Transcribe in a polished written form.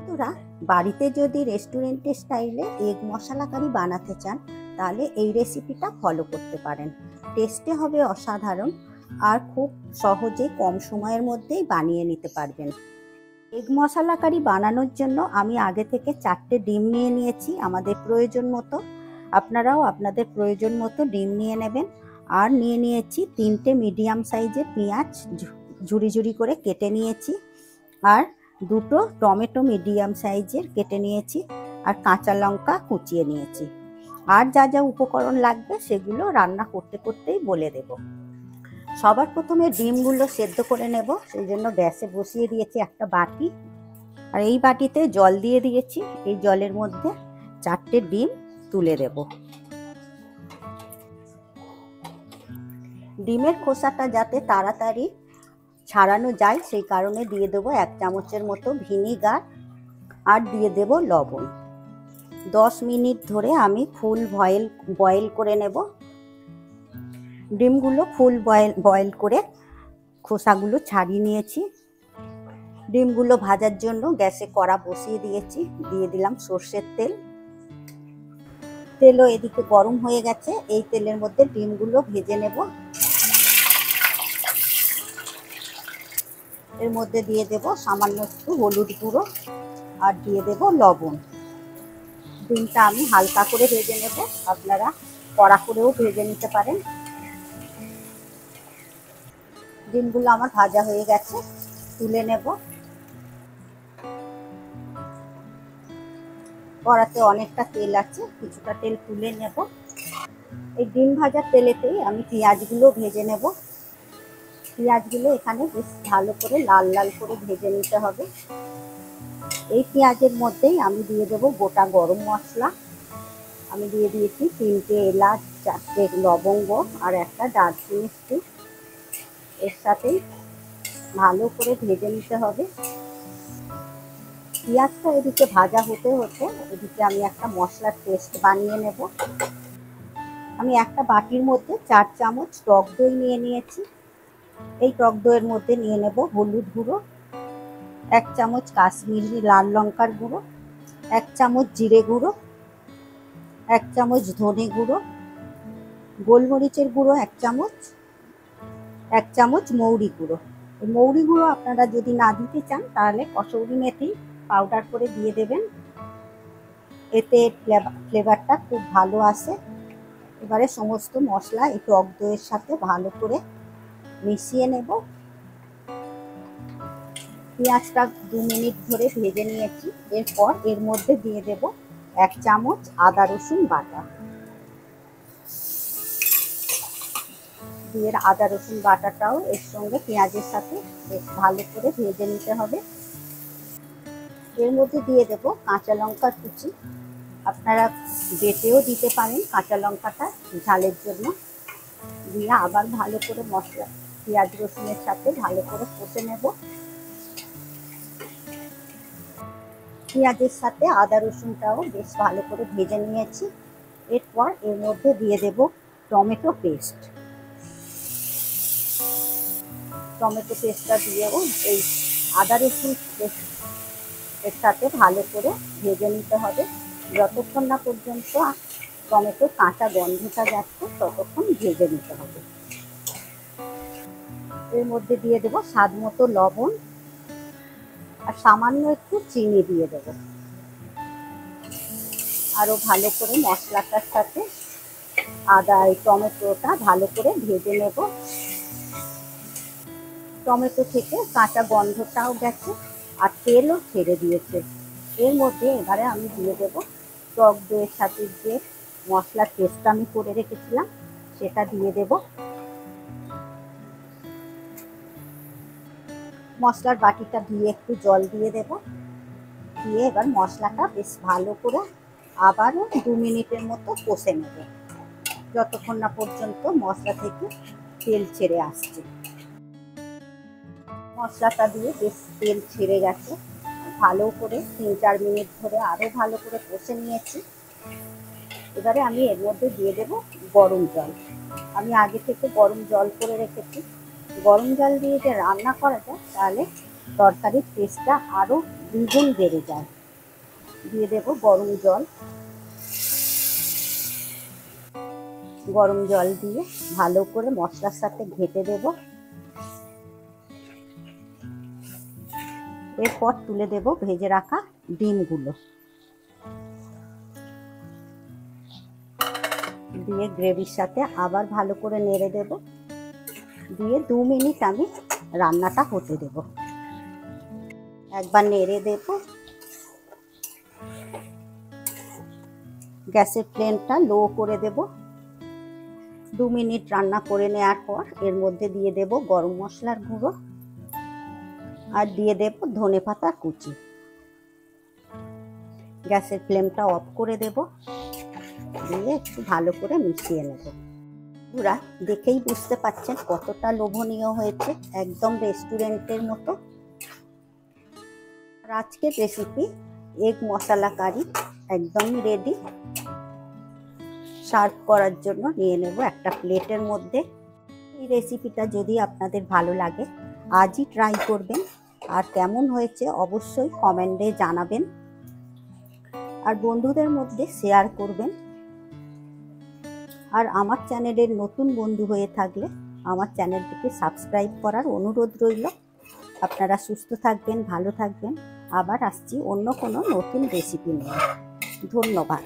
বন্ধুরা, বাড়িতে যদি রেস্টুরেন্টের স্টাইলে এগ মশলা কারি বানাতে চান তাহলে এই রেসিপিটা ফলো করতে পারেন। টেস্টে হবে অসাধারণ আর খুব সহজে কম সময়ের মধ্যেই বানিয়ে নিতে পারবেন। এগ মশলা কারি বানানোর জন্য আমি আগে থেকে 4টে ডিম নিয়ে নিয়েছি আমাদের প্রয়োজন মতো। আপনারাও আপনাদের প্রয়োজন মতো ডিম নিয়ে নেবেন। আর নিয়ে নিয়েছি 3টে মিডিয়াম সাইজের পেঁয়াজ ঝুরি ঝুরি করে কেটে নিয়েছি, আর 2টো টমেটো মিডিয়াম সাইজের কেটে নিয়েছি, আর কাঁচা লঙ্কা কুচিয়ে নিয়েছি। আর যা যা উপকরণ লাগবে সেগুলো রান্না করতে করতেই বলে দেব। সবার প্রথমে ডিমগুলো সেদ্ধ করে নেব, সেই জন্য গ্যাসে বসিয়ে দিয়েছি একটা বাটি, আর এই বাটিতে জল দিয়ে দিয়েছি। এই জলের মধ্যে 4টে ডিম তুলে দেব। ডিমের খোসাটা যাতে তাড়াতাড়ি ছাড়ানো যায় সেই কারণে দিয়ে দেবো 1 চামচের মতো ভিনিগার, আর দিয়ে দেব লবণ। 10 মিনিট ধরে আমি ফুল বয়েল করে নেব। ডিমগুলো ফুল বয়েল করে খোসাগুলো ছাড়িয়ে নিয়েছি। ডিমগুলো ভাজার জন্য গ্যাসে কড়া বসিয়ে দিয়েছি, দিয়ে দিলাম সর্ষের তেল। তেলও এদিকে গরম হয়ে গেছে, এই তেলের মধ্যে ডিমগুলো ভেজে নেব। এর মধ্যে দিয়ে দেব সামান্য একটু হলুদ গুঁড়ো, আর দিয়ে দেব লবণ। ডিমটা আমি হালকা করে ভেজে নেব, আপনারা কড়া করেও ভেজে নিতে পারেন। ডিমগুলো আমার ভাজা হয়ে গেছে, তুলে নেব। কড়াতে অনেকটা তেল আছে, কিছুটা তেল তুলে নেব। এই ডিম ভাজার তেলেতেই আমি পেঁয়াজগুলো ভেজে নেব। পেঁয়াজগুলো এখানে বেশ ভালো করে লাল লাল করে ভেজে নিতে হবে। এই পেঁয়াজের মধ্যেই আমি দিয়ে দেব গোটা গরম মশলা। আমি দিয়ে দিয়েছি 3টে এলাচ, 4টে লবঙ্গ, আর একটা দারচিনি স্টিক। এর সাথেই ভালো করে ভেজে নিতে হবে। পেঁয়াজটা এদিকে ভাজা হতে হতে এদিকে আমি একটা মশলার পেস্ট বানিয়ে নেব। আমি একটা বাটির মধ্যে 4 চামচ টক দই নিয়ে নিয়েছি। এই টক দইয়ের মধ্যে নিয়ে নেব হলুদ গুঁড়ো, 1 চামচ কাশ্মীরি লাল লঙ্কার গুঁড়ো, 1 চামচ জিরে গুঁড়ো, 1 চামচ ধনে গুঁড়ো, গোলমরিচের গুঁড়ো 1 চামচ, 1 চামচ মৌরি গুঁড়ো। এই মৌরি গুঁড়ো আপনারা যদি না দিতে চান তাহলে কসুরি মেথি পাউডার করে দিয়ে দেবেন, এতে ফ্লেভারটা খুব ভালো আসে। এবারে সমস্ত মশলা এই টক দইয়ের সাথে ভালো করে মিশিয়ে নেব। পেঁয়াজটা 2 মিনিট ধরে ভেজে নিয়েছি। এরপর এর মধ্যে দিয়ে দেব 1 চামচ আদা রসুন বাটা। দিয়ে আদা রসুন বাটাটাও এর সঙ্গে পেঁয়াজের সাথে বেশ ভালো করে ভেজে নিতে হবে। এর মধ্যে দিয়ে দেব কাঁচা লঙ্কার কুচি। আপনারা বেটেও দিতে পারেন কাঁচা লঙ্কাটা ঝালের জন্য। দিয়ে আবার ভালো করে মশলা পেঁয়াজ রসুনের সাথে ভালো করে কষে নেব। পেঁয়াজের সাথে আদা রসুনটাও বেশ ভালো করে ভেজে নিয়েছি। এরপর এর মধ্যে দিয়ে দেব টমেটো পেস্ট। টমেটো পেস্টটা দিয়েও এই আদা রসুন এর সাথে ভালো করে ভেজে নিতে হবে। যতক্ষণ না পর্যন্ত টমেটোর কাঁচা গন্ধটা যাচ্ছে ততক্ষণ ভেজে নিতে হবে। এর মধ্যে দিয়ে দেব স্বাদ মতো লবণ, আর সামান্য একটু চিনি দিয়ে দেব। আরো ভালো করে মশলাটার সাথে টমেটোটা ভালো করে ভেজে নেব। টমেটো থেকে কাঁচা গন্ধটাও গেছে আর তেলও ছেড়ে দিয়েছে। এর মধ্যে এবারে আমি দিয়ে দেব টক দইয়ের সাথে যে মশলার পেস্টটা আমি করে রেখেছিলাম সেটা দিয়ে দেব। মশলার বাটিটা দিয়ে একটু জল দিয়ে দেব। দিয়ে এবার মশলাটা বেশ ভালো করে আবারও 2 মিনিটের মতো কষে নেব, যতক্ষণ না পর্যন্ত মশলা থেকে তেল ছেড়ে আসছে। মশলাটা দিয়ে বেশ তেল ছেড়ে গেছে, ভালো করে 3-4 মিনিট ধরে আরও ভালো করে কষে নিয়েছি। এবারে আমি এর মধ্যে দিয়ে দেব গরম জল। আমি আগে থেকে গরম জল করে রেখেছি। গরম জল দিয়ে যে রান্না করা যায় তাহলে তরকারির টেস্টটা আরও দ্বিগুণ বেড়ে যায়। দিয়ে দেব গরম জল। গরম জল দিয়ে ভালো করে মশলার সাথে ঘেঁটে দেব। এরপর তুলে দেব ভেজে রাখা ডিমগুলো, দিয়ে গ্রেভির সাথে আবার ভালো করে নেড়ে দেব। দিয়ে 2 মিনিট আমি রান্নাটা হতে দেব। একবার নেড়ে দেব। গ্যাসের ফ্লেমটা লো করে দেব। 2 মিনিট রান্না করে নেওয়ার পর এর মধ্যে দিয়ে দেব গরম মশলার গুঁড়ো আর দিয়ে দেব ধনেপাতা কুচি। গ্যাসের ফ্লেমটা অফ করে দেব, দিয়ে একটু ভালো করে মিশিয়ে নেব। পুরা দেখেই বুঝতে পাচ্ছেন কতটা লোভনীয় হয়েছে, একদম রেস্টুরেন্টের মতো। আর আজকের রেসিপি এগ মশলা কারি একদমই রেডি। সার্ভ করার জন্য নিয়ে নেব একটা প্লেটের মধ্যে। এই রেসিপিটা যদি আপনাদের ভালো লাগে আজই ট্রাই করবেন, আর কেমন হয়েছে অবশ্যই কমেন্টে জানাবেন, আর বন্ধুদের মধ্যে শেয়ার করবেন। আর আমার চ্যানেলের নতুন বন্ধু হয়ে থাকলে আমার চ্যানেলটিকে সাবস্ক্রাইব করার অনুরোধ রইল। আপনারা সুস্থ থাকবেন, ভালো থাকবেন। আবার আসছি অন্য কোনো নতুন রেসিপি নিয়ে। ধন্যবাদ।